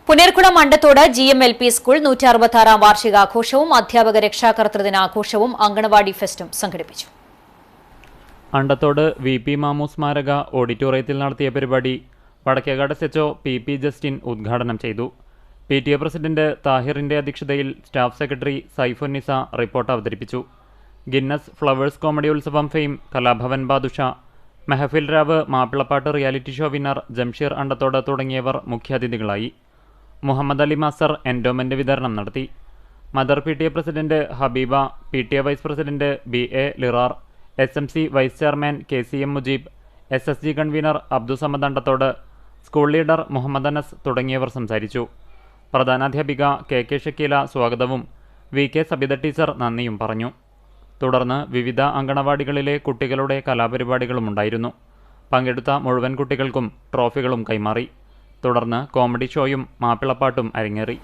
പുനർകുളം Andathode GMLP school 166-ാം വാർഷികാഘോഷവും അധ്യാപക രക്ഷാകർതൃദിനാഘോഷവും അങ്കണവാടി ഫെസ്റ്റും സംഘടിപ്പിച്ചു. Andathode VP മാമു സ്മാരക ഓഡിറ്റോറിയത്തിൽ നടത്തിയ പരിപാടി വടക്കേകാട് SHO PP ജസ്റ്റിൻ ഉദ്ഘാടനം ചെയ്തു. PTA പ്രസിഡന്റ് താഹിറിന്റെ അധ്യക്ഷതയിൽ സ്റ്റാഫ് സെക്രട്ടറി സൈഫുന്നിസ റിപ്പോർട്ട് അവതരിപ്പിച്ചു. Guinness Flowers comedy Utsavam fame Kalabhavan Badusha, Mehfil Raavu മാപ്പിളപ്പാട്ട് reality show winner Jamsheer Andathode തുടങ്ങിയവർ മുഖ്യാതിഥികളായി. മുഹമ്മദ് അലി മാസ്റ്റർ എൻഡോമെന്റ് വിതരണം നടത്തി. Mother PTA president Habeeba, PTA vice president BA Lirar, SMC vice chairman KCM Mujeeb, SSG convener Abdussamad Andathode, school leader Muhammad Anas തുടങ്ങിയവർ സംസാരിച്ചു. പ്രധാനാധ്യാപിക KK ഷക്കീല സ്വാഗതവും VK സബിത ടീച്ചർ നന്ദിയും പറഞ്ഞു. തുടർന്ന് വിവിധ അങ്കണവാടികളിലെ കുട്ടികളുടെ കലാപരിപാടികളുമുണ്ടായിരുന്നു. പങ്കെടുത്ത മുഴുവൻ കുട്ടികൾക്കും ട്രോഫികളും കൈമാറി. തുടർന്ന് കോമഡി ഷോയും മാപ്പിളപ്പാട്ടും അരങ്ങേറി.